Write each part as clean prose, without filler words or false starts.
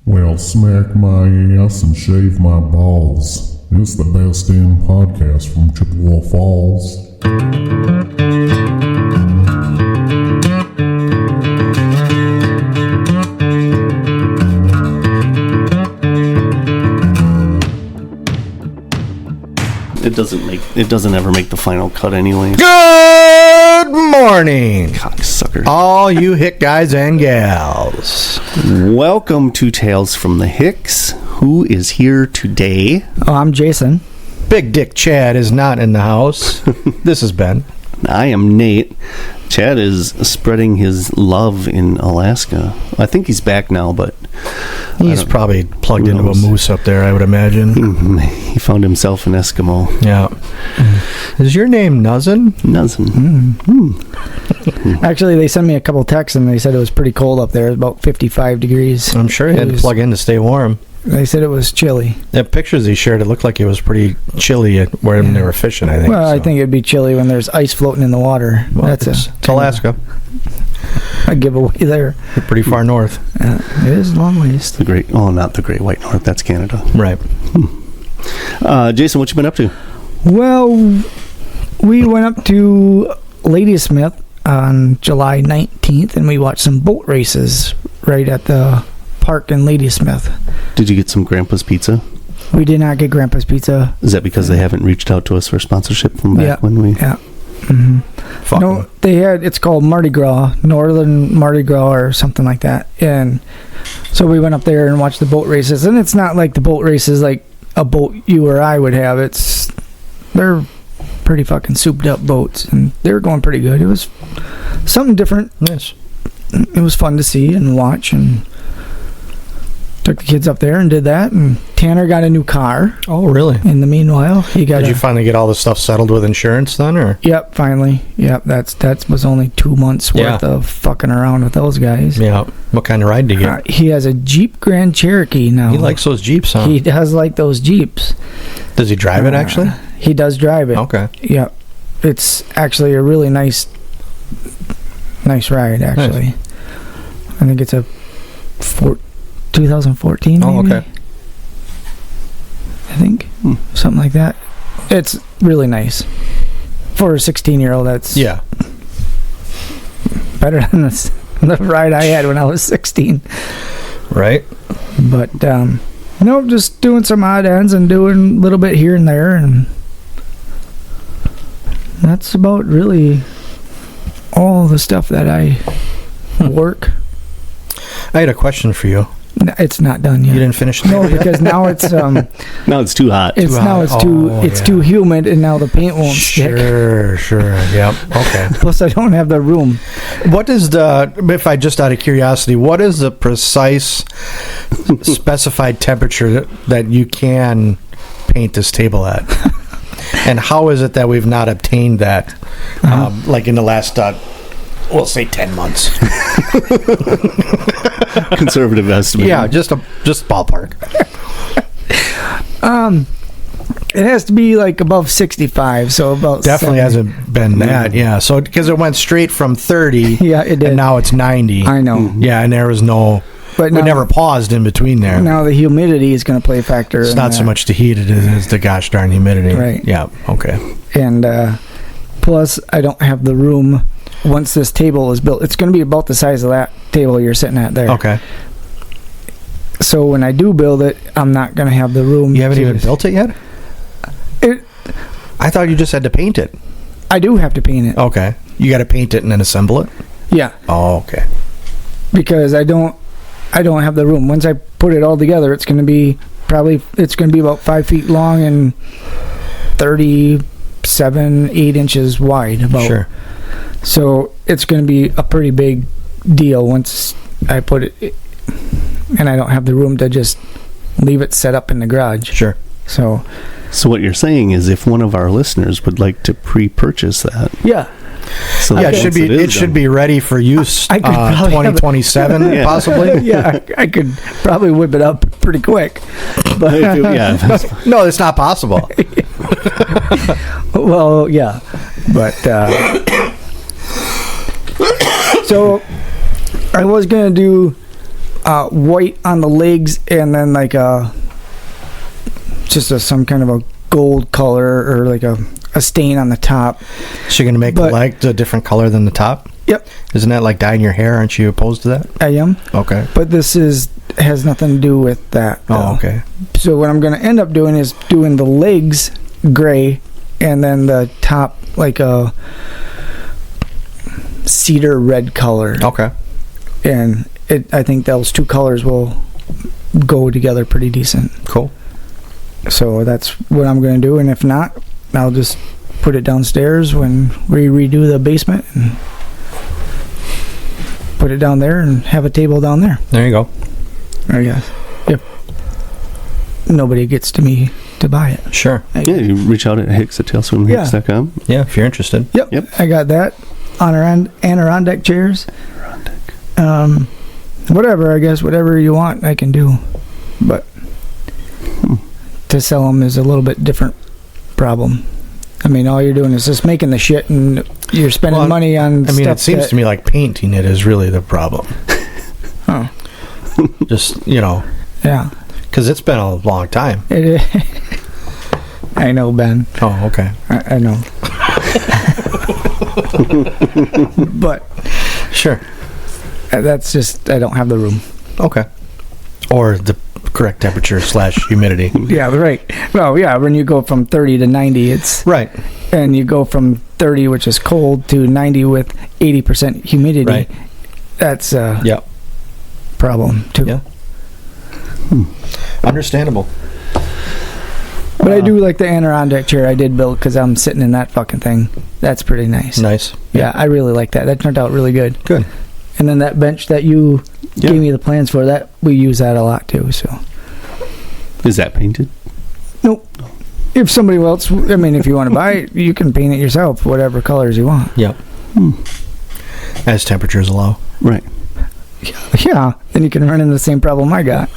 Well, smack my ass and shave my balls. It's the best damn podcast from Chippewa Falls. It doesn't ever make the final cut anyway. Good morning, Cocksucker. all you hick guys and gals. Welcome to Tales from the Hicks. Who is here today? Oh, I'm Jason. Big Dick Chad is not in the house. This is Ben. I am Nate. Chad is spreading his love in Alaska. I think he's back now, but He's probably plugged into a moose up there, I would imagine. He found himself an Eskimo. Yeah. Is your name Nuzzin? Actually, they sent me a couple texts and they said it was pretty cold up there. It was about 55 degrees. I'm sure he had to plug in to stay warm. They said it was chilly. The pictures he shared, it looked like it was pretty chilly where they were fishing, I think. Well, I think it'd be chilly when there's ice floating in the water. Well, That's it's Alaska. a giveaway there. You're pretty far north. It is a long ways. Not the Great White North. That's Canada. Right. Jason, what you been up to? Well, we went up to Ladysmith on July 19th and we watched some boat races right at the park in Ladysmith. Did you get some Grandpa's Pizza? We did not get Grandpa's Pizza. Is that because they haven't reached out to us for sponsorship from back when we... Yeah. Mm-hmm. No, they had, it's called Mardi Gras, Northern Mardi Gras or something like that. And so we went up there and watched the boat races. And it's not like the boat races like a boat you or I would have. They're pretty fucking souped up boats. And they were going pretty good. It was something different. Yes. It was fun to see and watch, and took the kids up there and did that. And Tanner got a new car. Oh, really? In the meanwhile, he got. Did you finally get all the stuff settled with insurance then, or? Yep, finally. Yep, that was only 2 months worth of fucking around with those guys. Yeah. What kind of ride did you get? He has a Jeep Grand Cherokee now. He likes those Jeeps, huh? He does like those Jeeps. Does he drive it, actually? He does drive it. Okay. Yep. It's actually a really nice ride, actually. Nice. I think it's a 2014, maybe? Oh, okay. I think. Something like that. It's really nice. For a 16-year-old, that's better than the ride I had when I was 16. Right. But, no, just doing some odd ends and doing a little bit here and there, and that's about really all the stuff that I work. I had a question for you. It's not done yet. You didn't finish it? No, because now it's now it's too hot. It's too humid, and now the paint won't stick. Sure. Yep. Okay. Plus, I don't have the room. What is if I just out of curiosity, what is the precise specified temperature that you can paint this table at? And how is it that we've not obtained that, like in the last, we'll say 10 months? Conservative estimate. Yeah, just ballpark. It has to be like above 65, so about definitely 70. Hasn't been that. Yeah, so because it went straight from 30. Yeah, it did. And now it's 90. I know. Yeah, and there was no. But we never paused in between there. Now the humidity is going to play a factor. It's not so much the heat as the gosh darn humidity. Right. Yeah. Okay. And plus, I don't have the room. Once this table is built, it's going to be about the size of that table you're sitting at there. Okay. So when I do build it, I'm not going to have the room. You haven't even built it yet? I thought you just had to paint it. I do have to paint it. Okay. You got to paint it and then assemble it? Yeah. Oh, okay. Because I don't have the room. Once I put it all together, it's going to be about 5 feet long and 8 inches wide. About. Sure. So it's going to be a pretty big deal once I put it, and I don't have the room to just leave it set up in the garage. Sure. So what you're saying is, if one of our listeners would like to pre-purchase that, so it should be ready for use 2027 possibly. Yeah, I could probably whip it up pretty quick. But no, it's not possible. Well, yeah, but so I was gonna do white on the legs, and then like some kind of a gold color or like a stain on the top. So you're going to make the leg a different color than the top? Yep. Isn't that like dyeing your hair? Aren't you opposed to that? I am. Okay. But this has nothing to do with that. Oh, okay. So what I'm going to end up doing is doing the legs gray, and then the top like a cedar red color. Okay. And I think those two colors will go together pretty decent. Cool. So that's what I'm going to do, and if not, I'll just put it downstairs when we redo the basement and put it down there and have a table down there. There you go. I guess. If nobody gets to me to buy it. Sure. Yeah, you reach out at Hicks at tailswimhicks.com. Yeah, if you're interested. Yep. I got that. Adirondack chairs. Whatever, I guess. Whatever you want, I can do. But to sell them is a little bit different problem. I mean, all you're doing is just making the shit, and you're spending money on stuff. I mean, it seems to me like painting it is really the problem. Huh. Just, Yeah. Because it's been a long time. It is. I know, Ben. Oh, okay. I know. But sure. That's just, I don't have the room. Okay. Or the correct temperature / humidity. Yeah, right. Well, yeah, when you go from 30 to 90, it's... Right. And you go from 30, which is cold, to 90 with 80% humidity. Right. That's a problem, too. Yeah. Understandable. But I do like the Adirondack chair I did build, because I'm sitting in that fucking thing. That's pretty nice. Nice. Yeah, I really like that. That turned out really good. Good. And then that bench that you gave me the plans for, that we use that a lot too. So, is that painted? Nope. If somebody else, I mean, if you want to buy it, you can paint it yourself, whatever colors you want. Yep. As temperatures allow. Right. Yeah. Then you can run into the same problem I got.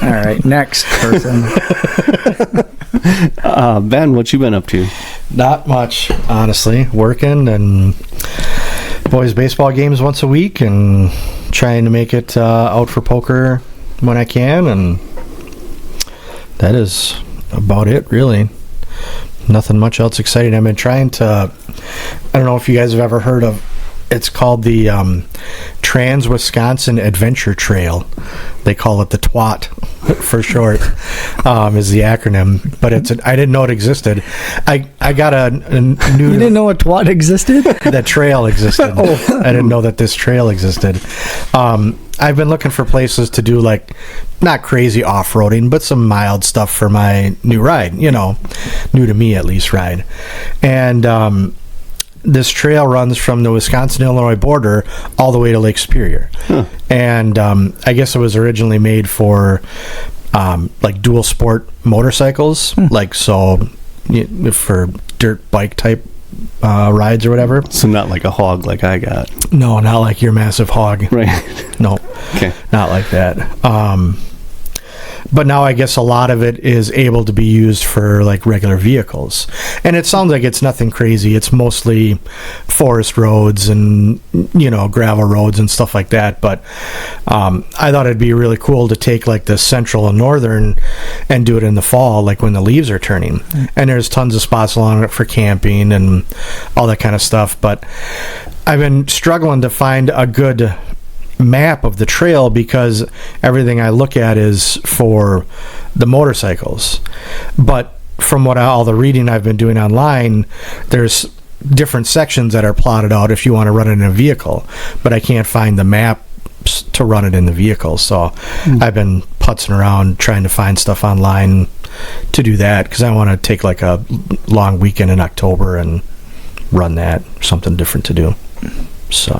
All right, next person. Ben, what you been up to? Not much, honestly. Working and boys' baseball games once a week, and trying to make it out for poker when I can, and that is about it, really. Nothing much else exciting. I've been trying to, I don't know if you guys have ever heard of, it's called the Trans-Wisconsin Adventure Trail. They call it the T.W.A.T for short, is the acronym. But I didn't know it existed. I got a new... You didn't know a T.W.A.T existed? That trail existed. I didn't know that this trail existed. I've been looking for places to do, like, not crazy off-roading, but some mild stuff for my new ride. New to me at least, ride. And this trail runs from the Wisconsin-Illinois border all the way to Lake Superior. Huh. And I guess it was originally made for like dual sport motorcycles, like for dirt bike type rides or whatever. So not like a hog like I got. No, not like your massive hog. Right. No. Okay. Not like that. But now I guess a lot of it is able to be used for like regular vehicles. And it sounds like it's nothing crazy. It's mostly forest roads and, gravel roads and stuff like that. But I thought it'd be really cool to take like the central and northern and do it in the fall, like when the leaves are turning. And there's tons of spots along it for camping and all that kind of stuff. But I've been struggling to find a good map of the trail, because everything I look at is for the motorcycles. But from all the reading I've been doing online, there's different sections that are plotted out if you want to run it in a vehicle, but I can't find the maps to run it in the vehicle. So I've been putzing around trying to find stuff online to do that, because I want to take like a long weekend in October and run that, something different to do. So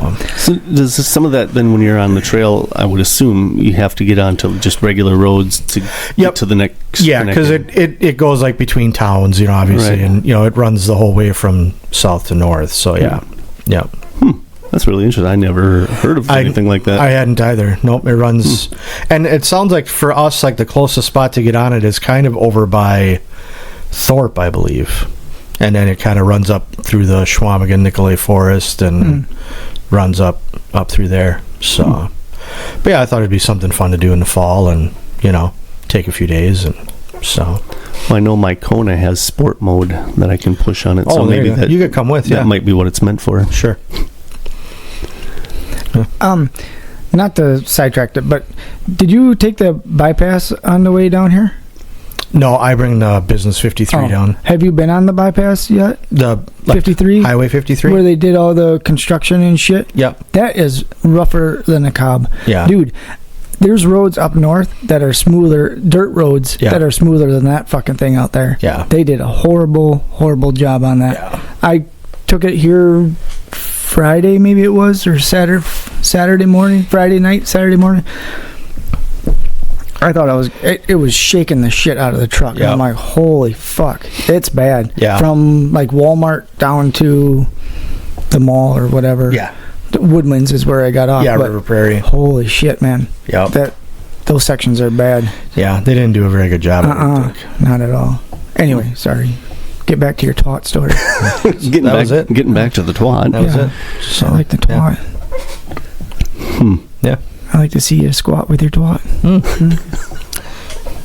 does some of that then, when you're on the trail, I would assume you have to get onto just regular roads to get to the next? Yeah, because it goes like between towns, obviously, right. And it runs the whole way from south to north. So yeah. That's really interesting. I never heard of anything like that. I hadn't either. Nope, it runs, and it sounds like for us, like the closest spot to get on it is kind of over by Thorpe, I believe. And then it kind of runs up through the Schwamigan Nicolay Forest and runs up through there. So But yeah, I thought it'd be something fun to do in the fall, and take a few days, and so. Well, I know my Kona has sport mode that I can push on it, so maybe maybe you could come with. That might be what it's meant for. Sure. Not to sidetrack it, but did you take the bypass on the way down here? No, I bring the Business 53 down. Have you been on the bypass yet? The 53? Highway 53? Where they did all the construction and shit? Yep. That is rougher than a cob. Yeah. Dude, there's roads up north that are smoother, dirt roads that are smoother than that fucking thing out there. Yeah. They did a horrible, horrible job on that. Yeah. I took it here Friday, maybe it was, or Saturday morning, Friday night, Saturday morning. I thought it was shaking the shit out of the truck. Yep. And I'm like, holy fuck, it's bad. Yeah. From like Walmart down to the mall or whatever. Yeah. The Woodlands is where I got off. Yeah, River Prairie. Holy shit, man. Yep. Those sections are bad. Yeah, they didn't do a very good job. I think. Not at all. Anyway, sorry. Get back to your T.W.A.T story. Getting back to the T.W.A.T. That was it. So, I like the T.W.A.T. Yeah. I like to see you squat with your T.W.A.T.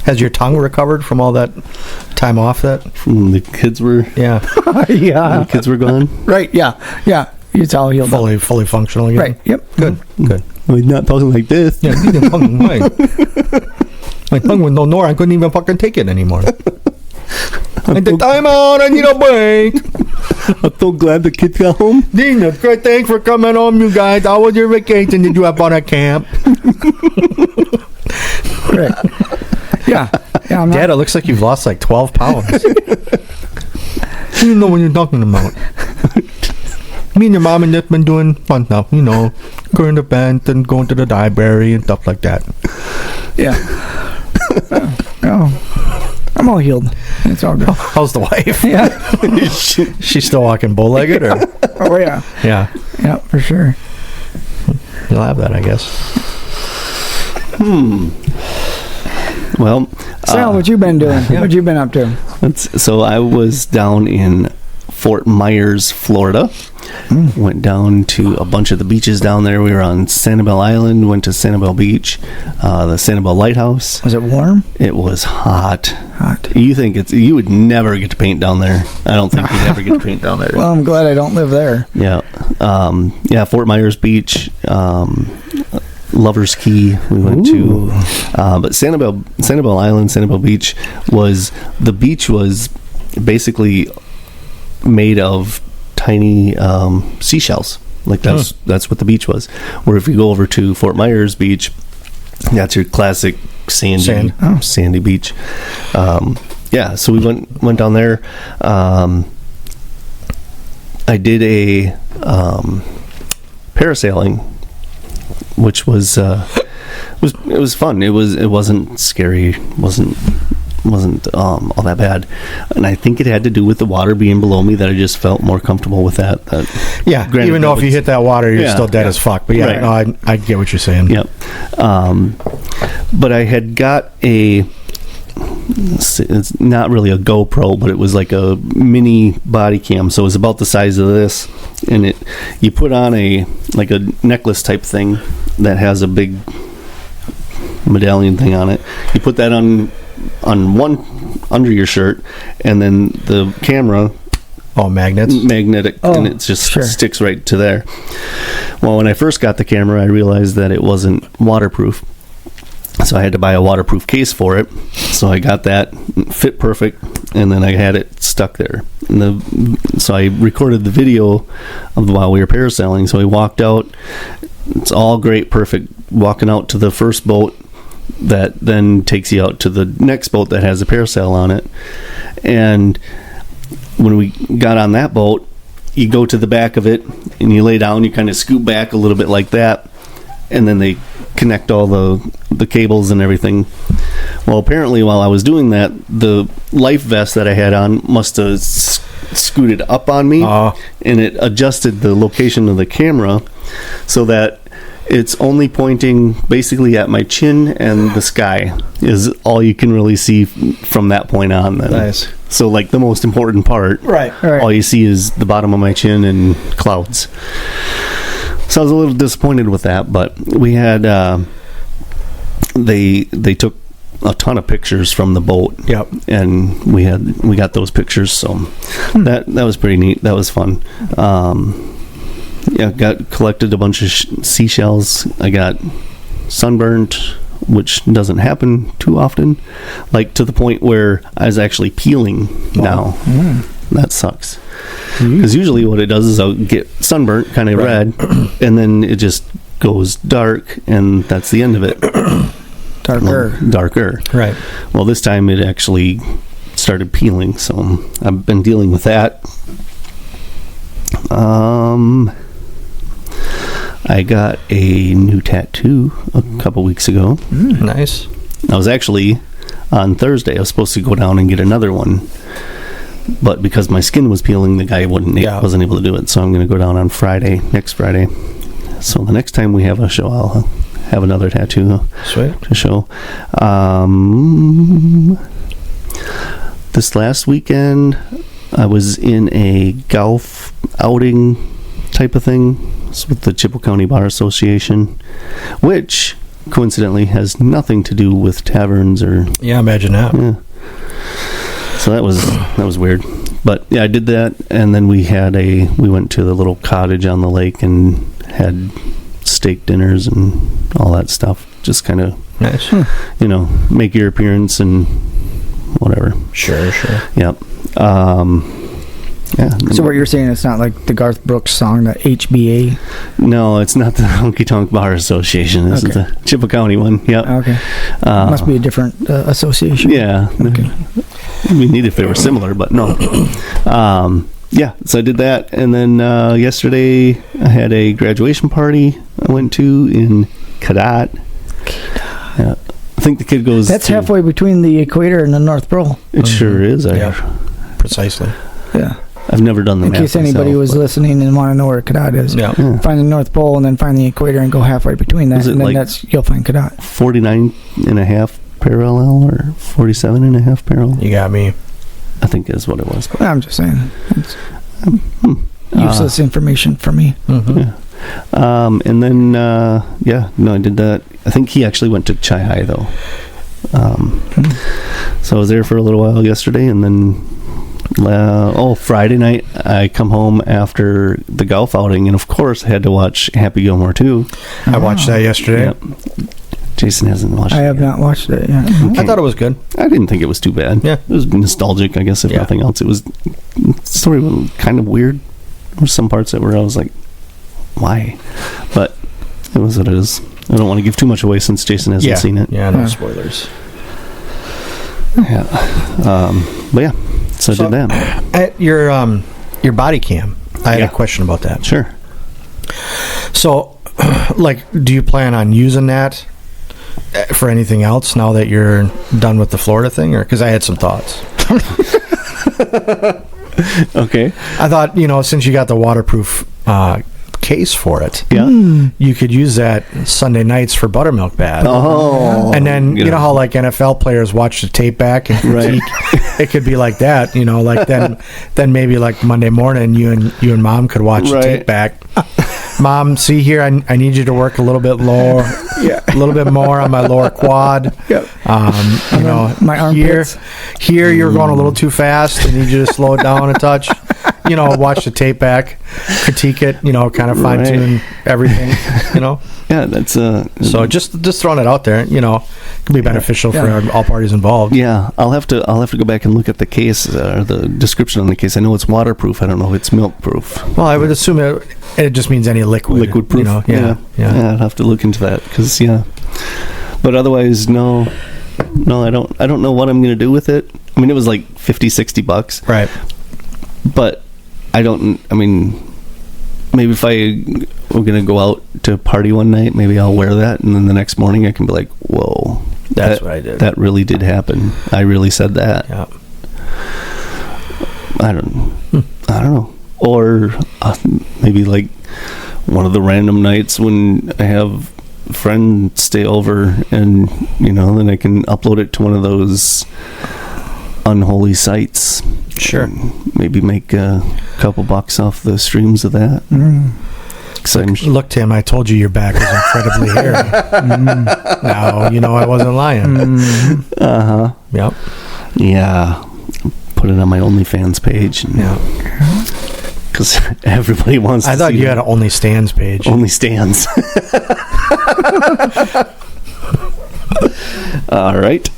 Has your tongue recovered from all that time off the kids were Yeah. the kids were gone? Right, yeah. It's all healed up. Fully functional again. Right, yep. Good. Well, he's not talking like this. Yeah, my tongue was no more. I couldn't even fucking take it anymore. At the time out, I need a break. I'm so glad the kids got home. Dina, great, thanks for coming home, you guys. How was your vacation? Did you have on a camp? Right. Yeah. Dad, it looks like you've lost like 12 pounds. You know what you're talking about. Me and your mom and Nick been doing fun stuff, current events and going to the library and stuff like that. Yeah. I'm all healed. It's all good. How's the wife? Yeah. She's still walking bow-legged, or? Oh, yeah. Yeah. Yeah, for sure. You'll have that, I guess. Well, Sal, what you been doing? What you been up to? So I was down in Fort Myers, Florida. Went down to a bunch of the beaches down there. We were on Sanibel Island, went to Sanibel Beach, the Sanibel Lighthouse. Was it warm? It was hot. Hot. You would never get to paint down there. I don't think you'd ever get to paint down there. Well, I'm glad I don't live there. Yeah. Fort Myers Beach, Lover's Key we went to. But Sanibel Island, Sanibel Beach was basically made of tiny seashells. Like that's what the beach was. Where if you go over to Fort Myers Beach, that's your classic sandy beach. So we went down there. I did a parasailing, which was fun. It wasn't scary. Wasn't all that bad, and I think it had to do with the water being below me that I just felt more comfortable with that. Even though if you hit that water, you're still dead as fuck. But right. I get what you're saying. Yep. But I had got it's not really a GoPro, but it was like a mini body cam, so it was about the size of this, and you put on a necklace type thing that has a big medallion thing on it. You put that on one under your shirt, and then the camera magnetic, and it just sticks right to there. Well, when I first got the camera, I realized that it wasn't waterproof, so I had to buy a waterproof case for it. So I got that, fit perfect, and then I had it stuck there. So I recorded the video of while we were parasailing. So we walked out. It's all great, perfect. Walking out to the first boat that then takes you out to the next boat that has a parasail on it. And when we got on that boat, you go to the back of it and you lay down, you kind of scoot back a little bit like that, and then they connect all the cables and everything. Well, apparently while I was doing that, the life vest that I had on must have scooted up on me, and it adjusted the location of the camera so that it's only pointing basically at my chin, and the sky is all you can really see from that point on. Then. Nice. So, like, the most important part, right. all you see is the bottom of my chin and clouds. So I was a little disappointed with that, but we had they took a ton of pictures from the boat. Yep. And we got those pictures, so that was pretty neat. That was fun. Collected a bunch of seashells. I got sunburnt, which doesn't happen too often, like to the point where I was actually peeling now. That sucks, because usually what it does is I'll get sunburnt, kind of red, and then it just goes dark, and that's the end of it. Darker. Right. Well, this time it actually started peeling, so I've been dealing with that. I got a new tattoo a couple weeks ago. Nice. I was actually, on Thursday, I was supposed to go down and get another one, but because my skin was peeling, the guy wasn't able to do it, so I'm going to go down on next Friday. So the next time we have a show, I'll have another tattoo to show. This last weekend, I was in a golf outing type of thing. It's with the Chippewa County Bar Association, which coincidentally has nothing to do with taverns or. Yeah, imagine that. Yeah. So that was weird, but yeah, I did that, and then we went to the little cottage on the lake and had steak dinners and all that stuff. Just kind of nice, make your appearance and whatever. Sure. Yep. Yeah. So what you're saying, it's not like the Garth Brooks song, the HBA? No, it's not the Honky Tonk Bar Association. This is the Chippewa County one. Yep. Okay. Must be a different association. Yeah. Okay. We need if they were similar, but no. So I did that, and then yesterday I had a graduation party I went to in T.W.A.T. Yeah. I think the kid goes. That's halfway between the equator and the North Pole. It sure is. Precisely. Yeah. I've never done the math. In case anybody was listening and want to know where T.W.A.T. is. Yeah. Find the North Pole and then find the equator and go halfway between that, and then you'll find T.W.A.T. 49.5 parallel or 47.5 parallel. You got me. I think is what it was. I'm just saying. It's useless information for me. Mm-hmm. Yeah. And then, I did that. I think he actually went to Chi High, though. So I was there for a little while yesterday, and then Friday night I come home after the golf outing, and of course I had to watch Happy Gilmore 2. I watched that yesterday. Yep. Jason hasn't watched it. I have not watched it yet. Okay. I thought it was good. I didn't think it was too bad. Yeah. It was nostalgic, I guess, if nothing else. The story was kind of weird. There were some parts that I was like, why? But it was what it is. I don't want to give too much away since Jason hasn't seen it. Yeah, no spoilers. Yeah. But yeah, so I did that. At your body cam, I had a question about that. Sure. So, do you plan on using that for anything else now that you're done with the Florida thing? Or because I had some thoughts. Okay. I thought, since you got the waterproof case for it, you could use that Sunday nights for buttermilk bath. Oh. And then, you know how NFL players watch the tape back and critique? It could be like that, then maybe Monday morning you and Mom could watch the tape back. Mom, see here, I need you to work a little bit lower, a little bit more on my lower quad. Yep. My armpits. Here you're going a little too fast. I need you to slow it down a touch. Watch the tape back, critique it, kind of fine tune everything, Yeah, that's so just throwing it out there, can be beneficial for all parties involved. Yeah, I'll have to go back and look at the case or the description on the case. I know it's waterproof. I don't know if it's milk proof. Well, I would assume it just means any liquid proof. Yeah, I'd have to look into that because but otherwise, no, I don't know what I'm going to do with it. I mean, it was like $50-$60, right? But maybe if we're going to go out to party one night, maybe I'll wear that, and then the next morning I can be like, whoa, that's what I did. That really did happen. I really said that. Yeah. I don't know. Or maybe one of the random nights when I have a friend stay over and, then I can upload it to one of those unholy sites. Sure. Maybe make a couple bucks off the streams of that. Hicks. Look, Tim, I told you your back was incredibly hairy. Now, you know I wasn't lying. Uh-huh. Yep. Yeah. Put it on my OnlyFans page. Yeah. Because everybody wants to I thought see you had an Only Stands page. Only Stands. All right.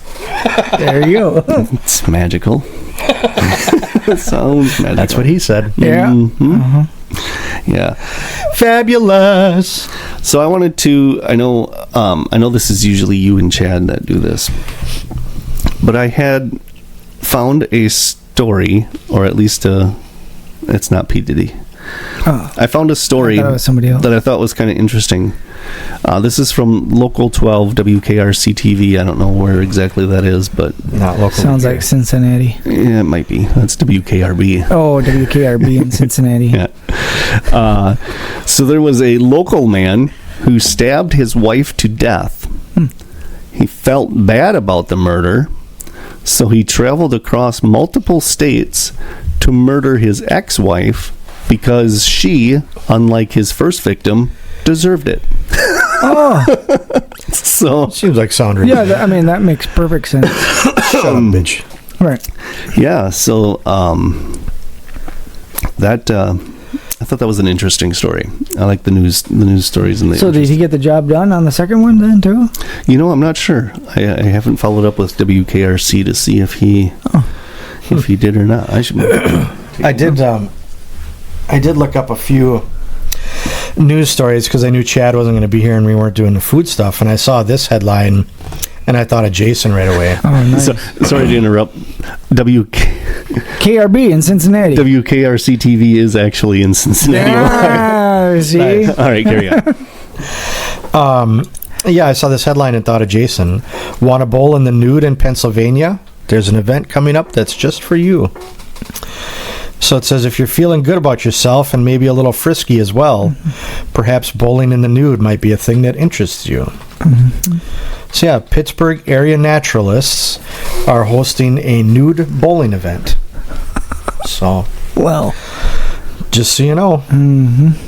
There you go. It's magical. It sounds magical. That's what he said. Yeah. Mm-hmm. Uh-huh. Yeah. Fabulous. So I wanted to. I know this is usually you and Chad that do this, but I had found a story, or at least it's not P. Diddy. Oh, I found a story I thought it was somebody else. that I thought was kind of interesting. This is from Local 12 WKRC TV. I don't know where exactly that is, but Not local. Sounds like Cincinnati. yeah, it might be. That's WKRB. Oh, WKRB in Cincinnati. Yeah. So there was a local man who stabbed his wife to death. He felt bad about the murder, so he traveled across multiple states to murder his ex-wife because she, unlike his first victim, deserved it. Oh, So, Seems like Sandra. yeah. That makes perfect sense. Shut up, bitch. Right. yeah, so that I thought that was an interesting story. I like the news stories and the. So did he get the job done on the second one then too? You know, I'm not sure. I haven't followed up with WKRC to see if he did or not. I should. I did look up a few news stories because I knew Chad wasn't going to be here and we weren't doing the food stuff, and I saw this headline and I thought of Jason right away. Oh, nice. Sorry to interrupt. KRB in Cincinnati. WKRC TV is actually in Cincinnati. Ah, see? All right, carry on. Yeah, I saw this headline and thought of Jason. Want to bowl in the nude in Pennsylvania? There's an event coming up that's just for you. So it says if you're feeling good about yourself and maybe a little frisky as well, perhaps bowling in the nude might be a thing that interests you. So yeah, Pittsburgh area naturalists are hosting a nude bowling event. So, Well, just so you know,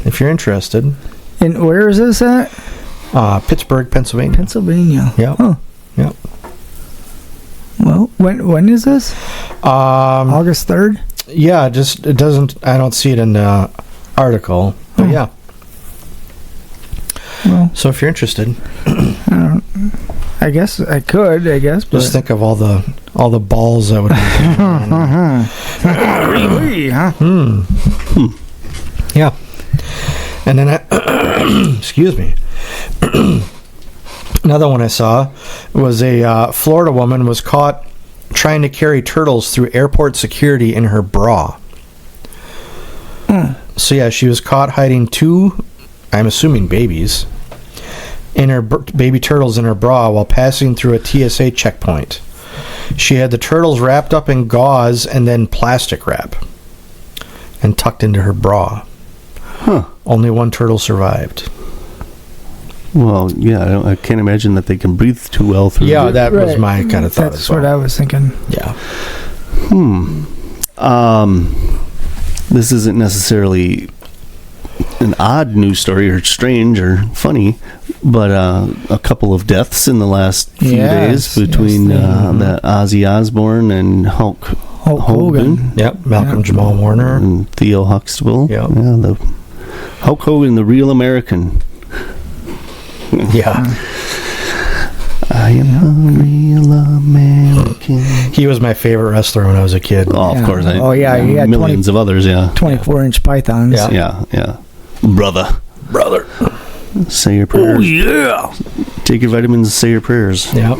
if you're interested. and where is this at? Pittsburgh, Pennsylvania. Pennsylvania. Yep. Huh. Yep. Well, when is this? August 3rd? Yeah, it doesn't, I don't see it in the article, but yeah. Well, So if you're interested, I guess I could. But just think of all the balls that would be. Yeah. And then excuse me. Another one I saw was a Florida woman was caught trying to carry turtles through airport security in her bra. So yeah, she was caught hiding two, I'm assuming babies, in her baby turtles in her bra while passing through a TSA checkpoint. She had the turtles wrapped up in gauze and then plastic wrap and tucked into her bra. Only one turtle survived. Well, yeah, I can't imagine that they can breathe too well through. Yeah, it. that was my kind of thought That's as well. what I was thinking. Yeah. This isn't necessarily an odd news story or strange or funny, but a couple of deaths in the last few days between that Ozzy Osbourne and Hulk Hogan. Yep, Malcolm Jamal Warner. And Theo Huxtable. Yep. Yeah, the Hulk Hogan, the real American. Yeah. I am a real American. He was my favorite wrestler when I was a kid. Oh, of course. He had millions of others, yeah. 24-inch pythons. Yeah. Yeah. Brother. Say your prayers. Oh, yeah. Take your vitamins and say your prayers. Yep.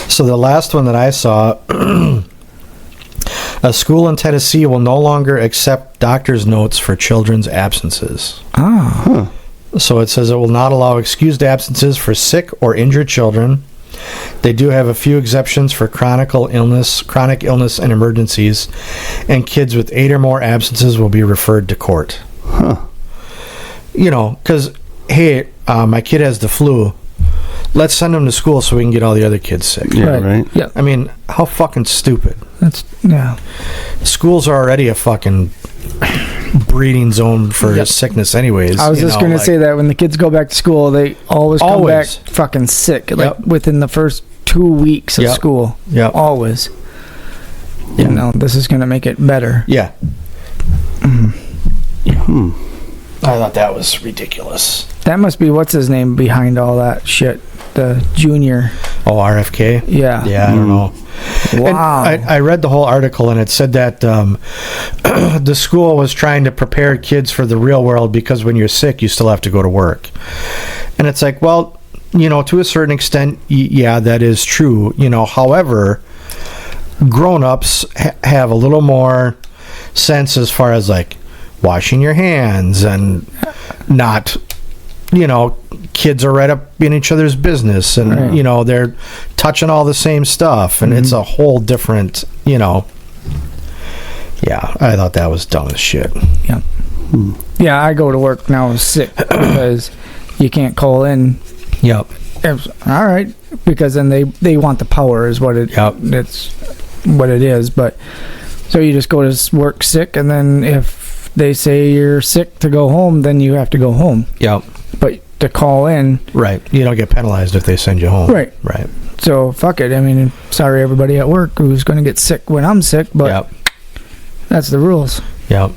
So the last one that I saw, a school in Tennessee will no longer accept doctor's notes for children's absences. So it says it will not allow excused absences for sick or injured children. They do have a few exceptions for chronic illness and emergencies, and kids with 8 or more absences will be referred to court. You know, because, hey, my kid has the flu. Let's send him to school so we can get all the other kids sick. Yeah, right? Yeah. I mean, how fucking stupid. Schools are already a fucking breeding zone for sickness anyways. I was just going to say that when the kids go back to school, they always come back fucking sick, like within the first 2 weeks of school. Yeah. Always. You know, this is going to make it better. Yeah. I thought that was ridiculous. That must be what's his name behind all that shit. The junior. Oh, RFK? Yeah. Yeah, I don't know. Wow. And I read the whole article, and it said that the school was trying to prepare kids for the real world because when you're sick, you still have to go to work. And it's like, well, you know, to a certain extent, yeah, that is true. You know, however, grown-ups have a little more sense as far as, like, washing your hands and not, you know, kids are right up in each other's business and, you know, they're touching all the same stuff and it's a whole different, you know. Yeah, I thought that was dumb as shit. Yeah. Yeah, I go to work now sick because you can't call in. Yep. All right, because then they want the power is what it's what it is, but so you just go to work sick, and then if they say you're sick to go home, then you have to go home. Yep. But to call in, right, you don't get penalized if they send you home. Right. So fuck it. I mean, sorry everybody at work who's going to get sick when I'm sick, but that's the rules. Yep.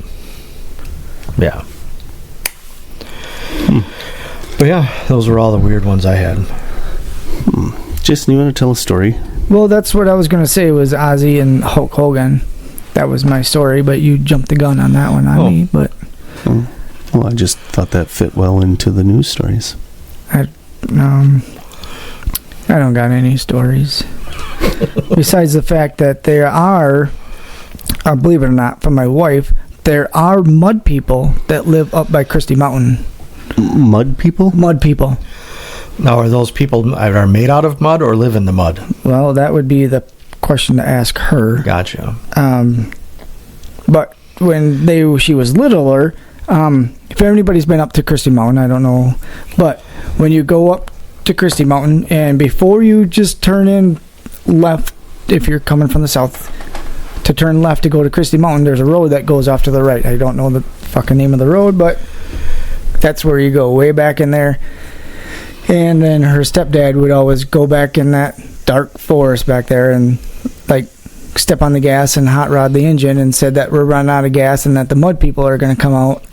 Yeah. But yeah, those were all the weird ones I had. Jason, you want to tell a story? Well, that's what I was going to say was Ozzy and Hulk Hogan. That was my story, but you jumped the gun on that one on me. But well, I just thought that fit well into the news stories. I don't got any stories. Besides the fact that there are, believe it or not, from my wife, there are mud people that live up by Christie Mountain. Mud people? Mud people. Now, are those people are made out of mud or live in the mud? Well, that would be the question to ask her. Gotcha. But when she was littler, if anybody's been up to Christie Mountain, I don't know, but when you go up to Christie Mountain and before you just turn in left, if you're coming from the south, to turn left to go to Christie Mountain, there's a road that goes off to the right. I don't know the fucking name of the road, but that's where you go, way back in there. And then her stepdad would always go back in that dark forest back there and like step on the gas and hot rod the engine and said that we're running out of gas and that the mud people are going to come out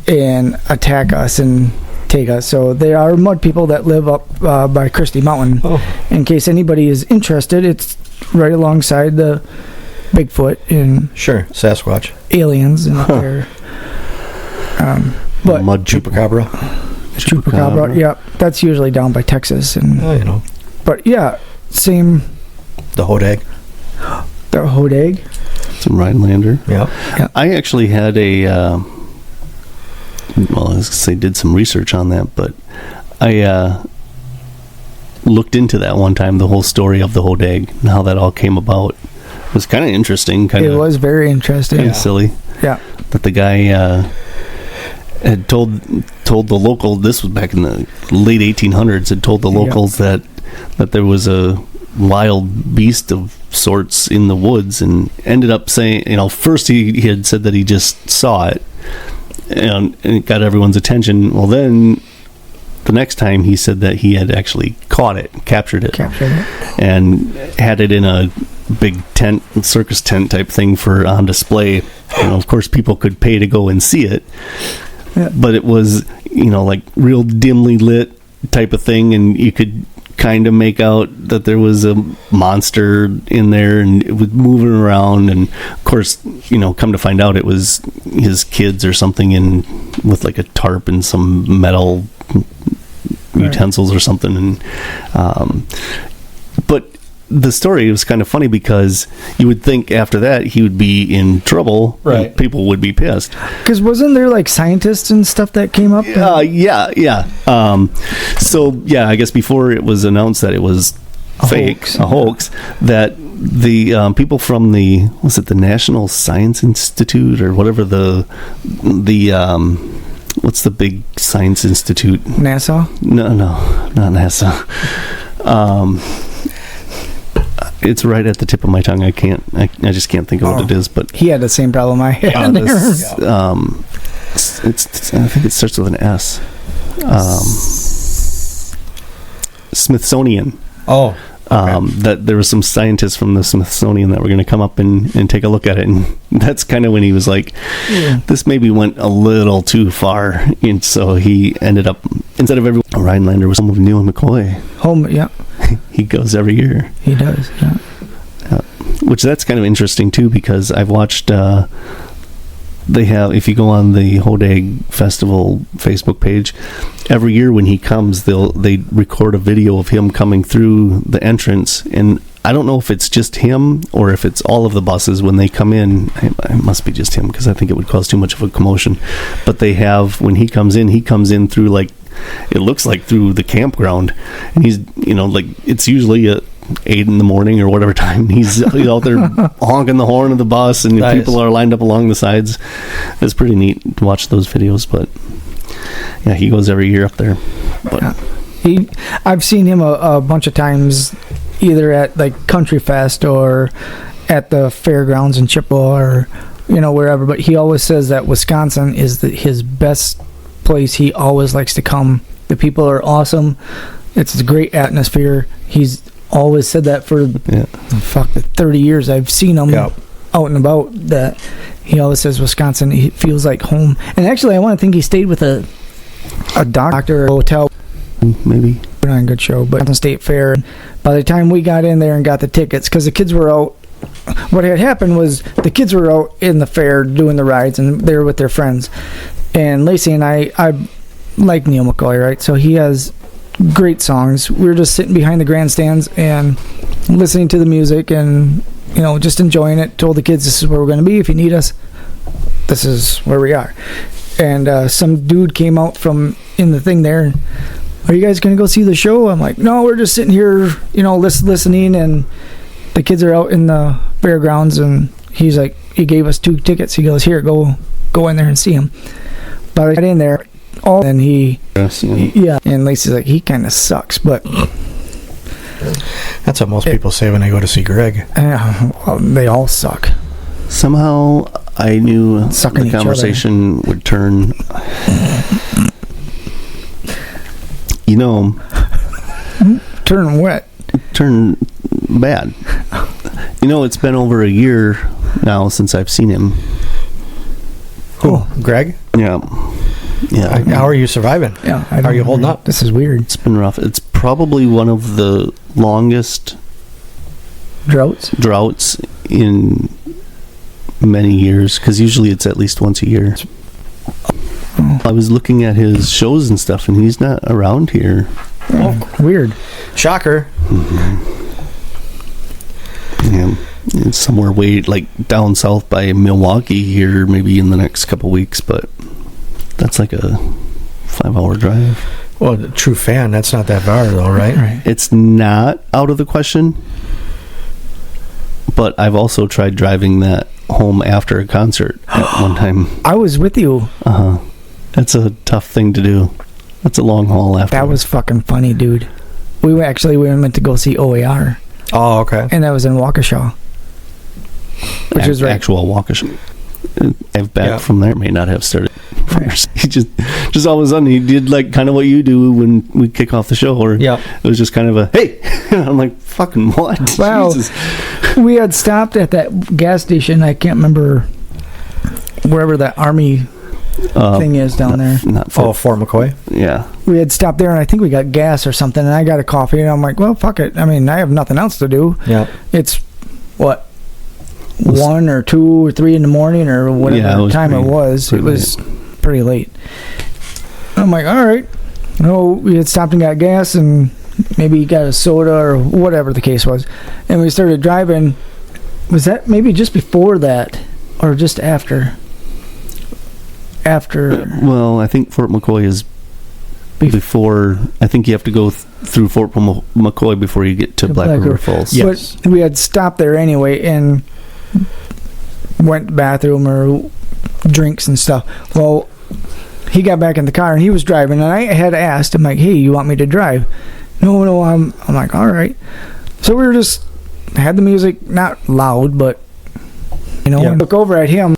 and attack us and take us. So there are mud people that live up by Christie Mountain. In case anybody is interested, it's right alongside the Bigfoot and Sasquatch, aliens and up there. But mud chupacabra. Chupacabra, yeah, that's usually down by Texas, and you know. But yeah, same. The Hodag. The Hodag. It's in Rhinelander. Yeah. I actually had a. Well, I was gonna say did some research on that, but I looked into that one time. The whole story of the Hodag and how that all came about it was kind of interesting. It was very interesting. And silly. Yeah. That the guy. Had told the local, this was back in the late 1800s, had told the locals that there was a wild beast of sorts in the woods, and ended up saying, you know, first he had said that he just saw it and it got everyone's attention. Well, then the next time he said that he had actually caught it, captured it, and had it in a big tent, circus tent type thing for on display. You know, of course people could pay to go and see it. Yeah. But it was, you know, like real dimly lit type of thing, and you could kind of make out that there was a monster in there, and it was moving around. And of course, you know, come to find out, it was his kids or something with like a tarp and some metal utensils or something. And but the story was kind of funny because you would think after that he would be in trouble, right? And people would be pissed. Because wasn't there like scientists and stuff that came up? Yeah. So yeah, I guess before it was announced that it was a hoax, that the people from the National Science Institute or whatever the what's the big science institute? NASA? No, not NASA. It's right at the tip of my tongue. I just can't think of what it is. But he had the same problem I had. I think it starts with an S. Smithsonian. Oh. Okay. That there was some scientists from the Smithsonian that were going to come up and take a look at it, and that's kind of when he was like, this maybe went a little too far, and so he ended up, instead of every Rhinelander was home of Neil McCoy. Home, yeah. He goes every year. He does, yeah. Which that's kind of interesting too, because I've watched. They have, if you go on the Hodag Festival Facebook page, every year when he comes, they record a video of him coming through the entrance, and I don't know if it's just him or if it's all of the buses when they come in. It must be just him, because I think it would cause too much of a commotion. But they have, when he comes in through, like, it looks like through the campground, and he's, like, it's usually 8 in the morning or whatever time he's out there honking the horn of the bus, and nice. People are lined up along the sides. It's pretty neat to watch those videos. But yeah, he goes every year up there. But I've seen him a bunch of times, either at like Country Fest or at the fairgrounds in Chippewa or wherever. But he always says that Wisconsin is his best place. He always likes to come. The people are awesome. It's a great atmosphere. He's always said that for 30 years I've seen him out and about, that he always says Wisconsin, he feels like home. And actually, I want to think he stayed with a doctor or a hotel, maybe. Not a good show, but Wisconsin State Fair. By the time we got in there and got the tickets, because the kids were out, what had happened was the kids were out in the fair doing the rides, and they were with their friends. And Lacey and I like Neil McCoy, right? So he has great songs. We were just sitting behind the grandstands and listening to the music and just enjoying it. Told the kids, this is where we're going to be. If you need us, this is where we are. And some dude came out from in the thing there. Are you guys going to go see the show? I'm like, no, we're just sitting here, listening. And the kids are out in the fairgrounds, and he's like, he gave us 2 tickets. He goes, here, go in there and see him. But I got in there. And and Lacey's like, he kind of sucks, but that's what most people say when they go to see Greg. Well, they all suck. Somehow I knew the conversation would turn. Turn what? Turn bad. It's been over a year now since I've seen him. Who? Greg? Yeah. Yeah. How are you surviving? Yeah. How are you holding up? This is weird. It's been rough. It's probably one of the longest droughts in many years, because usually it's at least once a year. I was looking at his shows and stuff, and he's not around here. Oh, weird. Shocker. Mm-hmm. Yeah. It's somewhere way like down south by Milwaukee here, maybe in the next couple weeks, but that's like a 5-hour drive. Well, a true fan, that's not that far though, right? It's not out of the question, but I've also tried driving that home after a concert at one time. I was with you. That's a tough thing to do. That's a long haul after. That was fucking funny, dude. We went to go see OAR. Oh, okay. And that was in Waukesha. Which is right. Actual Waukesha. I've back from there may not have started. Right. He just all of a sudden he did like kind of what you do when we kick off the show, or it was just kind of a hey. I'm like, fucking what? Wow. Jesus. We had stopped at that gas station. I can't remember wherever that Army thing is down there. Fort McCoy. Yeah. We had stopped there, and I think we got gas or something, and I got a coffee, and I'm like, well, fuck it. I mean, I have nothing else to do. Yeah. It's what, 1 or 2 or 3 in the morning or whatever time it was. It was pretty late. I'm like, all right. No, we had stopped and got gas, and maybe got a soda or whatever the case was, and we started driving. Was that maybe just before that or just after? Well, I think Fort McCoy is before. I think you have to go through Fort McCoy before you get to Black River Falls. Yes. But we had stopped there anyway and went to the bathroom or drinks and stuff. Well, he got back in the car and he was driving, and I had asked him, like, hey, you want me to drive? No, I'm like, all right. So we were just had the music not loud, but Yeah. I look over at him.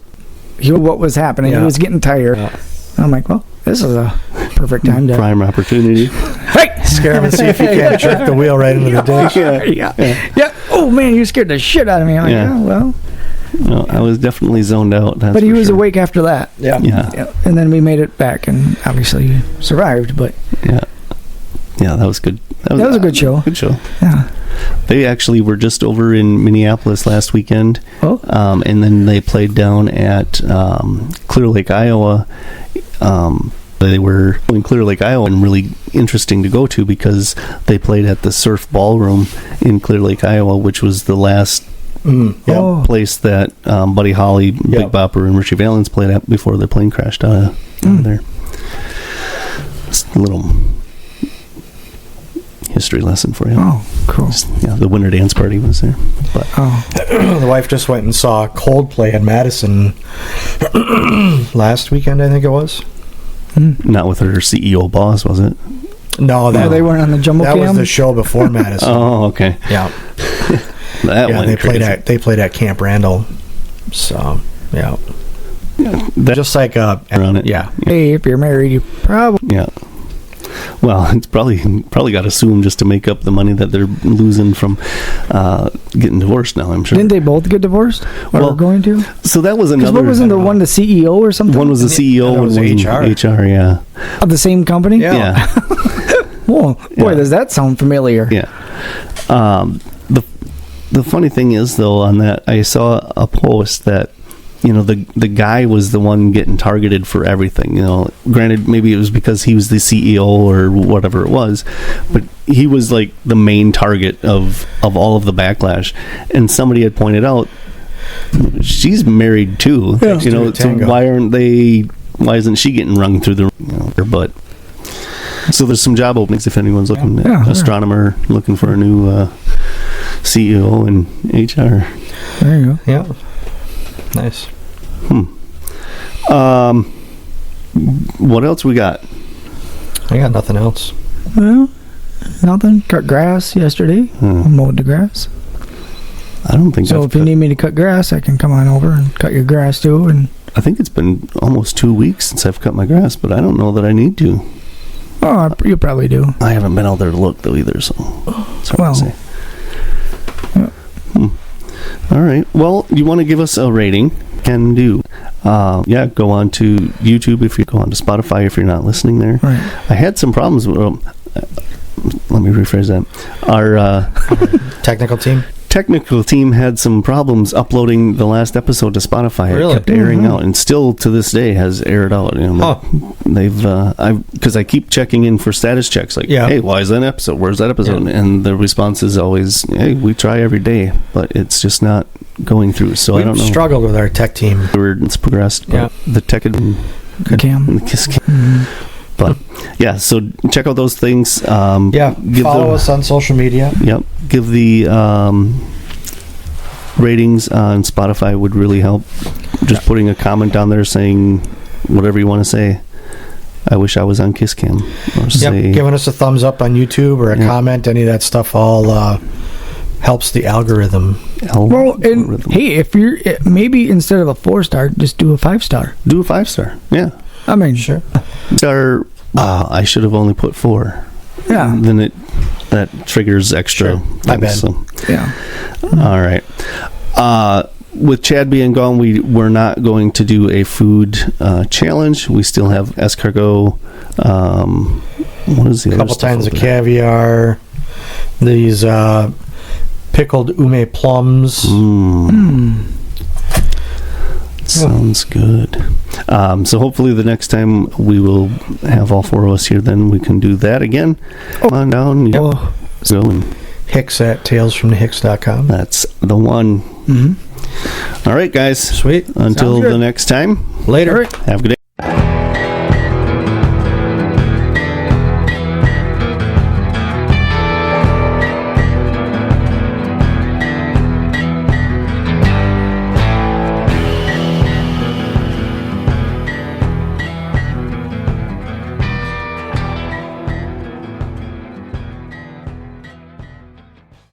He knew what was happening. Yeah. He was getting tired. Yeah. And I'm like, well, this is a perfect time to Prime opportunity. Hey, Scare him and see if you can jerk the wheel right into the ditch. yeah. Oh man, you scared the shit out of me. I'm like, Yeah. well, No, I was definitely zoned out. but he was awake after that. Yeah. Yeah. And then we made it back, and obviously survived. But Yeah. Yeah, that was good. that was a good show. Good show. Yeah. They actually were just over in Minneapolis last weekend. Oh. And then they played down at Clear Lake, Iowa. They were in Clear Lake, Iowa, and really interesting to go to because they played at the Surf Ballroom in Clear Lake, Iowa, which was the last Oh. place that Buddy Holly, Big Bopper, and Richie Valens played at before their plane crashed out of there. It's a little history lesson for you. Oh, cool. Yeah, the winter dance party was there. But The wife just went and saw Coldplay at Madison last weekend, I think it was. not with her CEO boss, was it? No, They weren't on the jumbo that was cam. the show before Madison. Oh, okay. Yeah, That yeah. went They crazy. played at Camp Randall. So yeah, That, just like on it. yeah. Hey, if you're married, you probably. Yeah. Well, it's probably got to assume just to make up the money that they're losing from getting divorced now, I'm sure. Didn't they both get divorced? Or Well, were going to? So that was Because another. what wasn't the one the CEO or something? One was the CEO, That one was was HR. HR, yeah. Of the same company? Yeah. Yeah. Whoa, boy, Yeah. does that sound familiar? Yeah. The funny thing is, though, on that, I saw a post that, the guy was the one getting targeted for everything. Granted, maybe it was because he was the CEO or whatever it was, but he was like the main target of all of the backlash. And somebody had pointed out, she's married too. Yeah. So Tango. why isn't she getting rung through the butt? So there's some job openings if anyone's looking. Yeah, sure. Astronomer looking for a new CEO and HR. There you go. Yeah. Nice. What else we got? I got nothing else. Well, nothing. Cut grass yesterday. Mowed the grass. I don't think So if you need me to cut grass, I can come on over and cut your grass too. And I think it's been almost 2 weeks since I've cut my grass, but I don't know that I need to. you probably do. I haven't been out there to look though either, so it's hard Well, to say. yeah. All right. Well, you want to give us a rating? Can do. Go on to YouTube if you go on to Spotify if you're not listening there. Right. I had some problems. Let me rephrase that. Our technical team had some problems uploading the last episode to Spotify. Really? It kept airing out, and still to this day has aired out. They've because I keep checking in for status checks, like, hey, why is that episode? Where's that episode? Yeah. And the response is always, hey, we try every day, but it's just not going through. So I don't know. We've struggled with our tech team. It's progressed. Yeah, the tech and Cam. But yeah, so check out those things. Follow us on social media. Yep, give the ratings on Spotify would really help. Just putting a comment down there saying whatever you want to say. I wish I was on Kiss Cam. Or say, giving us a thumbs up on YouTube or a comment. Any of that stuff all helps the algorithm. Hey, if you're maybe instead of a 4-star, just do a 5-star. Do a 5-star. Yeah. I mean, sure. Star. I should have only put 4. Yeah. Then that triggers extra. My bad. So. Yeah. All right. With Chad being gone, we're not going to do a food challenge. We still have escargot. What is the other couple stuff tins of over caviar. These pickled ume plums. Sounds good. So hopefully the next time we will have all 4 of us here, then we can do that again. Come on down. Go and Hicks at talesfromthehicks.com. That's the one. All right, guys. Sweet. Until the next time. Later. Have a good day.